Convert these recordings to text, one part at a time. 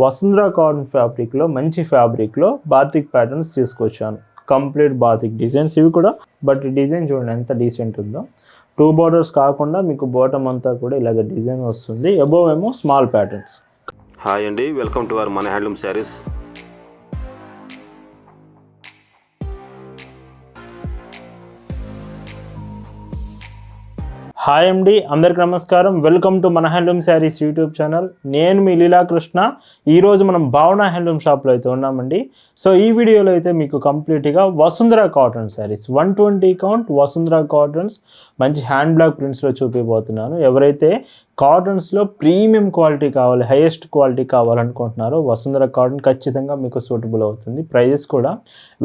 Vasundhara cotton ఫ్యాబ్రిక్లో మంచి ఫ్యాబ్రిక్లో బాతిక్ ప్యాటర్న్స్ తీసుకొచ్చాను. కంప్లీట్ బాతిక్ డిజైన్స్ ఇవి కూడా. బట్ డిజైన్ చూడండి ఎంత డీసెంట్ ఉందో. 2 బార్డర్స్ కాకుండా మీకు బాటమ్ అంతా కూడా ఇలాగ డిజైన్ వస్తుంది. అబోవ్ ఏమో స్మాల్ ప్యాటర్న్స్. హాయ్ అండి, వెల్కమ్ టు అవర్ మన హ్యాండ్లూమ్ శారీస్. హాయ్ అండి, అందరికి నమస్కారం. వెల్కమ్ టు మన హ్యాండ్లూమ్ శారీస్ యూట్యూబ్ ఛానల్. నేను మీ లీలాకృష్ణ. ఈరోజు మనం భావన హ్యాండ్లూమ్ షాప్లో అయితే ఉన్నామండి. సో ఈ వీడియోలో అయితే మీకు కంప్లీట్గా Vasundhara cotton saris 120 count Vasundhara cottons మంచి హ్యాండ్ బ్లాక్ ప్రింట్స్లో చూపిపోతున్నాను. ఎవరైతే కాటన్స్లో ప్రీమియం క్వాలిటీ కావాలి, హైయెస్ట్ క్వాలిటీ కావాలనుకుంటున్నారో వసుంధర కాటన్ ఖచ్చితంగా మీకు సూటబుల్ అవుతుంది. ప్రైజెస్ కూడా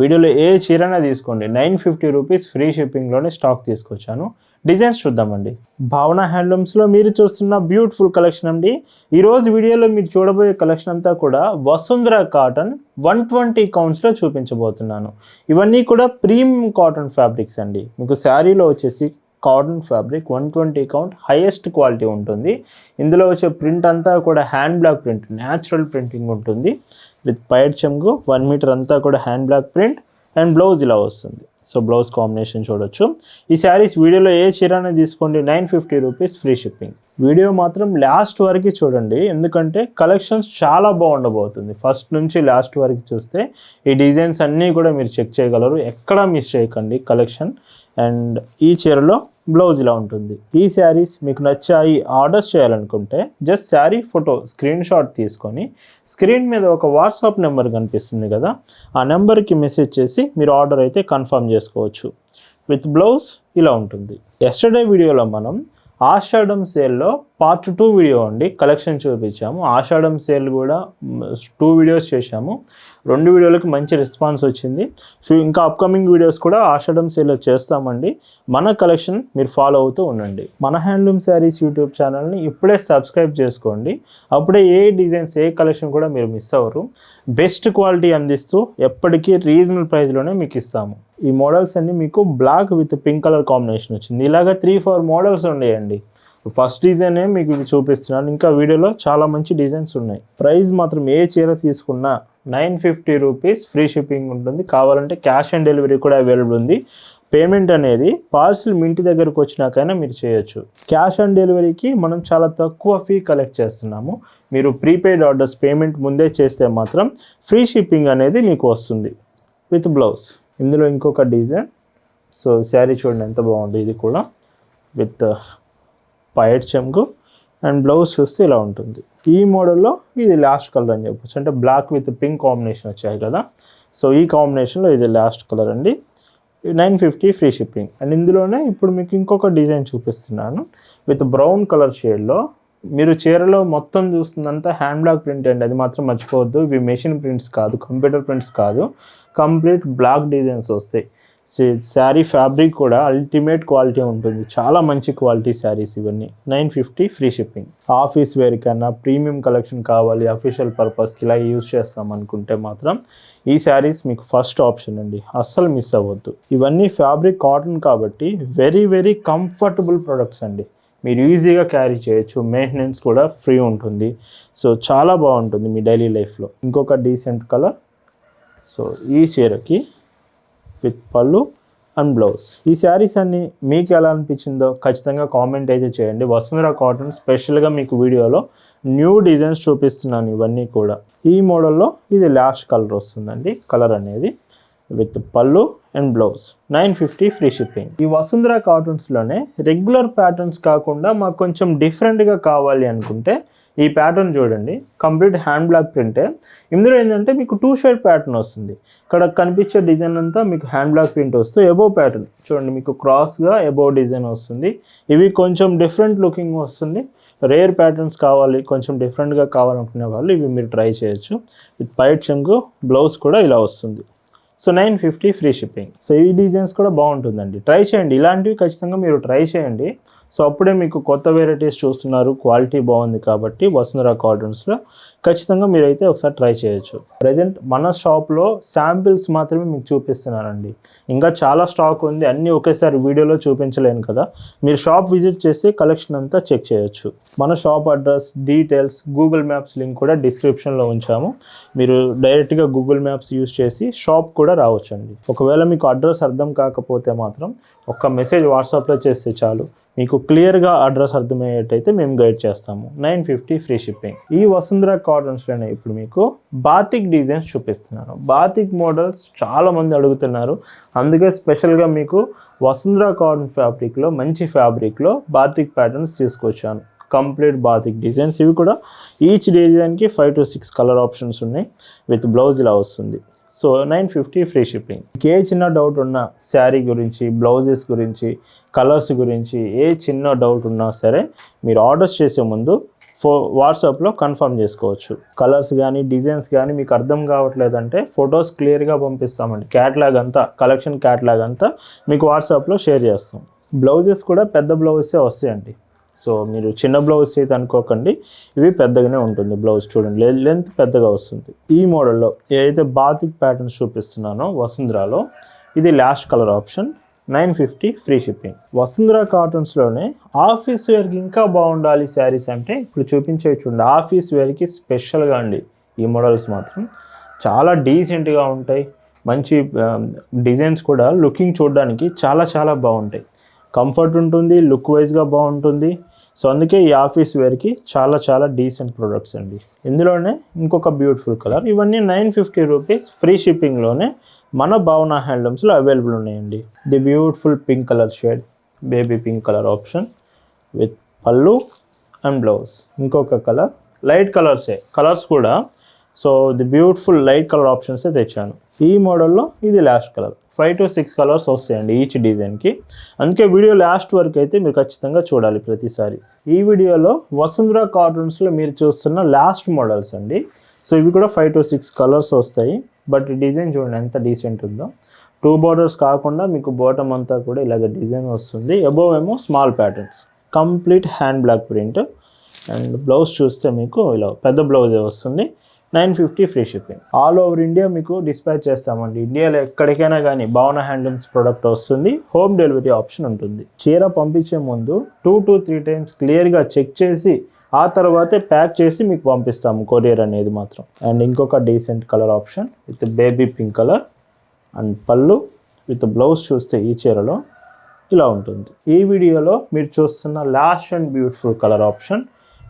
వీడియోలో ఏ చీరైనా తీసుకోండి, 950 రూపీస్ ఫ్రీ షిప్పింగ్లోనే స్టాక్ తీసుకొచ్చాను. డిజైన్స్ చూద్దామండి. భావన హ్యాండ్లూమ్స్లో మీరు చూస్తున్న బ్యూటిఫుల్ కలెక్షన్ అండి. ఈరోజు వీడియోలో మీరు చూడబోయే కలెక్షన్ అంతా కూడా వసుంధర కాటన్ 120 కౌంట్స్లో చూపించబోతున్నాను. ఇవన్నీ కూడా ప్రీమియం కాటన్ ఫ్యాబ్రిక్స్ అండి. మీకు శారీలో వచ్చేసి cotton fabric 120 count highest quality ఉంటుంది. ఇందులో వచ్చే ప్రింట్ అంతా కూడా hand black print, natural printing ఉంటుంది. విత్ పైడ్ చెంగు 1 మీటర్ అంతా కూడా hand black print and blouse ఇలా వస్తుంది. సో బ్లౌజ్ కాంబినేషన్ చూడొచ్చు. ఈ శారీస్ వీడియోలో ఏ చీరైనా తీసుకోండి, 950 రూపీస్ ఫ్రీ షిప్పింగ్. వీడియో మాత్రం లాస్ట్ వరకు చూడండి, ఎందుకంటే కలెక్షన్స్ చాలా బాగుండబోతుంది. ఫస్ట్ నుంచి లాస్ట్ వరకు చూస్తే ఈ డిజైన్స్ అన్నీ కూడా మీరు చెక్ చేయగలరు. ఎక్కడా మిస్ చేయకండి కలెక్షన్. అండ్ ఈ చీరలో బ్లౌజ్ ఇలా ఉంటుంది. ఈ శారీస్ మీకు నచ్చాయి, ఆర్డర్స్ చేయాలనుకుంటే just sari photo screen shot తీసుకొని స్క్రీన్ మీద ఒక వాట్సాప్ నెంబర్ కనిపిస్తుంది కదా, ఆ నెంబర్కి మెసేజ్ చేసి మీరు ఆర్డర్ అయితే కన్ఫర్మ్ చేసుకోవచ్చు. విత్ బ్లౌజ్ ఇలా ఉంటుంది. ఎస్టర్డే వీడియోలో మనం ఆషాఢం సేల్లో పార్ట్ 2 వీడియో అండి కలెక్షన్ చూపించాము. ఆషాఢం సేల్ కూడా 2 వీడియోస్ చేశాము. 2 వీడియోలకి మంచి రెస్పాన్స్ వచ్చింది. సో ఇంకా అప్కమింగ్ వీడియోస్ కూడా ఆషాఢం సేల్లో చేస్తామండి. మన కలెక్షన్ మీరు ఫాలో అవుతూ ఉండండి. మన హ్యాండ్లూమ్ శారీస్ యూట్యూబ్ ఛానల్ని ఇప్పుడే సబ్స్క్రైబ్ చేసుకోండి. అప్పుడే ఏ డిజైన్స్, ఏ కలెక్షన్ కూడా మీరు మిస్ అవ్వరు. బెస్ట్ క్వాలిటీ అందిస్తూ ఎప్పటికీ రీజనబుల్ ప్రైస్లోనే మీకు ఇస్తాము. ఈ మోడల్స్ అన్ని మీకు black with pink colour combination వచ్చింది. ఇలాగ 3-4 మోడల్స్ ఉన్నాయండి. ఫస్ట్ డిజైనే మీకు చూపిస్తున్నాను. ఇంకా వీడియోలో చాలా మంచి డిజైన్స్ ఉన్నాయి. ప్రైస్ మాత్రం ఏ చీర తీసుకున్నా 950 రూపీస్ ఫ్రీ షిప్పింగ్ ఉంటుంది. కావాలంటే క్యాష్ ఆన్ డెలివరీ కూడా అవైలబుల్ ఉంది. పేమెంట్ అనేది పార్సిల్ మీ ఇంటి దగ్గరకు వచ్చినాకైనా మీరు చేయొచ్చు. క్యాష్ ఆన్ డెలివరీకి మనం చాలా తక్కువ ఫీ కలెక్ట్ చేస్తున్నాము. మీరు ప్రీపెయిడ్ ఆర్డర్స్ పేమెంట్ ముందే చేస్తే మాత్రం ఫ్రీ షిప్పింగ్ అనేది మీకు వస్తుంది విత్ బ్లౌజ్. ఇందులో ఇంకొక డిజైన్. సో శారీ చూడండి ఎంత బాగుంది. ఇది కూడా విత్ పైడ్ చెంగు అండ్ బ్లౌజ్ చూస్తే ఇలా ఉంటుంది. ఈ మోడల్లో ఇది లాస్ట్ కలర్ అని చెప్పొచ్చు. అంటే బ్లాక్ విత్ పింక్ కాంబినేషన్ వచ్చాయి కదా, సో ఈ కాంబినేషన్లో ఇది లాస్ట్ కలర్ అండి. 950 ఫ్రీ షిప్పింగ్. అండ్ ఇందులోనే ఇప్పుడు మీకు ఇంకొక డిజైన్ చూపిస్తున్నాను విత్ బ్రౌన్ కలర్ షేడ్లో. మీరు చీరలో మొత్తం చూస్తుందంతా హ్యాండ్ బ్లాక్ ప్రింట్ అండి, అది మాత్రం మర్చిపోవద్దు. ఇవి మెషిన్ ప్రింట్స్ కాదు, కంప్యూటర్ ప్రింట్స్ కాదు, కంప్లీట్ బ్లాక్ డిజైన్స్ వస్తాయి. శారీ ఫ్యాబ్రిక్ కూడా అల్టిమేట్ క్వాలిటీ ఉంటుంది. చాలా మంచి క్వాలిటీ శారీస్ ఇవన్నీ. 950 ఫ్రీ షిప్పింగ్. ఆఫీస్ వేర్ కన్నా ప్రీమియం కలెక్షన్ కావాలి, అఫీషియల్ పర్పస్కి ఇలా యూజ్ చేస్తాం అనుకుంటే మాత్రం ఈ శారీస్ మీకు ఫస్ట్ ఆప్షన్ అండి. అస్సలు మిస్ అవ్వద్దు. ఇవన్నీ ఫ్యాబ్రిక్ కాటన్ కాబట్టి వెరీ వెరీ కంఫర్టబుల్ ప్రొడక్ట్స్ అండి. మీరు ఈజీగా క్యారీ చేయొచ్చు. మెయింటెనెన్స్ కూడా ఫ్రీ ఉంటుంది. సో చాలా బాగుంటుంది మీ డైలీ లైఫ్లో. ఇంకొక డీసెంట్ కలర్. సో ఈ చీరకి విత్ పళ్ళు అండ్ బ్లౌజ్. ఈ శారీస్ అన్ని మీకు ఎలా అనిపించిందో ఖచ్చితంగా కామెంట్ అయితే చేయండి. వసుంధర కాటన్ స్పెషల్గా మీకు వీడియోలో న్యూ డిజైన్స్ చూపిస్తున్నాను ఇవన్నీ కూడా. ఈ మోడల్లో ఇది లాస్ట్ కలర్ వస్తుందండి. కలర్ అనేది with pallu and blouse. 950 free shipping. ఈ వసుంధర కాటన్స్లోనే రెగ్యులర్ ప్యాటర్న్స్ కాకుండా మాకు కొంచెం డిఫరెంట్గా కావాలి అనుకుంటే ఈ ప్యాటర్న్ చూడండి. కంప్లీట్ హ్యాండ్ బ్లాక్ ప్రింటే. ఇందులో ఏంటంటే మీకు 2 షేడ్ ప్యాటర్న్ వస్తుంది. ఇక్కడ కనిపించే డిజైన్ అంతా మీకు హ్యాండ్ బ్లాక్ ప్రింట్ వస్తే ఎబోవ్ ప్యాటర్న్ చూడండి, మీకు క్రాస్గా ఎబోవ్ డిజైన్ వస్తుంది. ఇవి కొంచెం డిఫరెంట్ లుకింగ్ వస్తుంది. రేర్ ప్యాటర్న్స్ కావాలి, కొంచెం డిఫరెంట్గా కావాలనుకునే వాళ్ళు ఇవి మీరు ట్రై చేయొచ్చు. విత్ పైడ్ చెంగు బ్లౌజ్ కూడా ఇలా వస్తుంది. So 950 free shipping. సో ఈ డిజైన్స్ కూడా బాగుంటుందండి, ట్రై చేయండి. ఇలాంటివి ఖచ్చితంగా మీరు ట్రై చేయండి. సో అప్పుడే మీకు కొత్త వెరైటీస్ చూస్తున్నారు, క్వాలిటీ బాగుంది కాబట్టి వసుంధర కాటన్స్లో ఖచ్చితంగా మీరైతే ఒకసారి ట్రై చేయొచ్చు. ప్రజెంట్ మన షాప్లో శాంపిల్స్ మాత్రమే మీకు చూపిస్తున్నానండి. ఇంకా చాలా స్టాక్ ఉంది, అన్నీ ఒకేసారి వీడియోలో చూపించలేను కదా. మీరు షాప్ విజిట్ చేసి కలెక్షన్ అంతా చెక్ చేయొచ్చు. మన shop address, details, Google maps link కూడా డిస్క్రిప్షన్లో ఉంచాము. మీరు డైరెక్ట్గా గూగుల్ మ్యాప్స్ యూస్ చేసి షాప్ కూడా రావచ్చండి. ఒకవేళ మీకు అడ్రస్ అర్థం కాకపోతే మాత్రం ఒక్క మెసేజ్ వాట్సాప్లో చేస్తే చాలు, మీకు క్లియర్గా అడ్రస్ అర్థమయ్యేటైతే మేము గైడ్ చేస్తాము. 950 ఫ్రీ షిప్పింగ్. ఈ వసుంధర కాటన్స్లోనే ఇప్పుడు మీకు బాతిక్ డిజైన్స్ చూపిస్తున్నాను. బాతిక్ మోడల్స్ చాలామంది అడుగుతున్నారు, అందుకే స్పెషల్గా మీకు వసుంధర కాటన్ ఫ్యాబ్రిక్లో, మంచి ఫ్యాబ్రిక్లో బాతిక్ ప్యాటర్న్స్ తీసుకొచ్చాను. Complete batik designs. ఇవి కూడా ఈచ్ డిజైన్కి 5 to 6 కలర్ ఆప్షన్స్ ఉన్నాయి. విత్ బ్లౌజ్ ఇలా వస్తుంది. So 950 free shipping. ఏ చిన్న డౌట్ ఉన్నా శారీ గురించి, బ్లౌజెస్ గురించి, కలర్స్ గురించి ఏ చిన్న డౌట్ ఉన్నా సరే మీరు ఆర్డర్స్ చేసే ముందు వాట్సాప్లో కన్ఫర్మ్ చేసుకోవచ్చు. కలర్స్ కానీ డిజైన్స్ కానీ మీకు అర్థం కావట్లేదంటే ఫొటోస్ క్లియర్గా పంపిస్తామండి. క్యాట్లాగ్ అంతా, కలెక్షన్ క్యాట్లాగ్ అంతా మీకు వాట్సాప్లో షేర్ చేస్తాం. బ్లౌజెస్ కూడా పెద్ద బ్లౌజెసే వస్తాయండి. సో మీరు చిన్న బ్లౌజ్ అయితే అనుకోకండి, ఇవి పెద్దగానే ఉంటుంది. బ్లౌజ్ చూడండి, లెంత్ పెద్దగా వస్తుంది. ఈ మోడల్లో ఏదైతే బాతిక్ ప్యాటర్న్స్ చూపిస్తున్నానో వసుంధరాలో, ఇది last colour option. 950 free shipping. Vasundhara కాటన్స్లోనే ఆఫీస్ వేర్కి ఇంకా బాగుండాలి శారీస్ అంటే ఇప్పుడు చూపించే చూడండి. ఆఫీస్ వేర్కి స్పెషల్గా అండి ఈ మోడల్స్ మాత్రం చాలా డీసెంట్గా ఉంటాయి. మంచి డిజైన్స్ కూడా లుకింగ్ చూడడానికి చాలా చాలా బాగుంటాయి. కంఫర్ట్ ఉంటుంది, లుక్ వైజ్గా బాగుంటుంది. సో అందుకే ఈ ఆఫీస్ వేర్కి చాలా చాలా డీసెంట్ ప్రొడక్ట్స్ అండి. ఇందులోనే ఇంకొక బ్యూటిఫుల్ కలర్. ఇవన్నీ 950 రూపీస్ ఫ్రీ షిప్పింగ్లోనే మన భావన హ్యాండ్లూమ్స్లో అవైలబుల్ ఉన్నాయండి. The beautiful pink colour shade, baby pink colour option with pallu and blouse. ఇంకొక కలర్, లైట్ కలర్స్ కూడా. So the beautiful light colour ఆప్షన్సే తెచ్చాను. ఈ మోడల్లో ఇది లాస్ట్ కలర్. 5 to 6 కలర్స్ వస్తాయండి ఈచ్ డిజైన్కి. అందుకే వీడియో లాస్ట్ వరకు అయితే మీరు ఖచ్చితంగా చూడాలి ప్రతిసారి. ఈ వీడియోలో వసుంధర కాటన్స్లో మీరు చూస్తున్న లాస్ట్ మోడల్స్ అండి. సో ఇవి కూడా 5 to 6 కలర్స్ వస్తాయి. బట్ డిజైన్ చూడండి ఎంత డీసెంట్ ఉందో. 2 బార్డర్స్ కాకుండా మీకు బాటమ్ అంతా కూడా ఇలాగ డిజైన్ వస్తుంది. అబోవ్ ఏమో small patterns, complete hand black print. And blouse చూస్తే మీకు ఇలా పెద్ద బ్లౌజే వస్తుంది. 950 free shipping. All over India మీకు డిస్పాచ్ చేస్తామండి. ఇండియాలో ఎక్కడికైనా కానీ భావన హ్యాండ్లూమ్స్ ప్రోడక్ట్ వస్తుంది. హోమ్ డెలివరీ ఆప్షన్ ఉంటుంది. చీర పంపించే ముందు 2 to 3 టైమ్స్ క్లియర్గా చెక్ చేసి ఆ తర్వాతే ప్యాక్ చేసి మీకు పంపిస్తాము కొరియర్ అనేది మాత్రం. అండ్ ఇంకొక decent colour option with baby pink colour and పళ్ళు విత్ బ్లౌజ్ చూస్తే ఈ చీరలో ఇలా ఉంటుంది. ఈ వీడియోలో మీరు చూస్తున్న last and beautiful colour option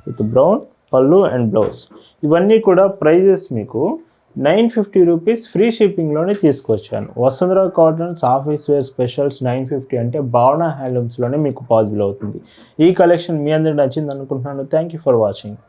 with brown పళ్ళు అండ్ బ్లౌజ్. ఇవన్నీ కూడా ప్రైజెస్ మీకు 950 రూపీస్ ఫ్రీ షిప్పింగ్లోనే తీసుకొచ్చాను. Vasundhara cottons office wear specials 950 అంటే భావన హ్యాండ్లూమ్స్లోనే మీకు పాసిబుల్ అవుతుంది. ఈ కలెక్షన్ మీ అందరికి నచ్చింది అనుకుంటున్నాను. Thank you for watching.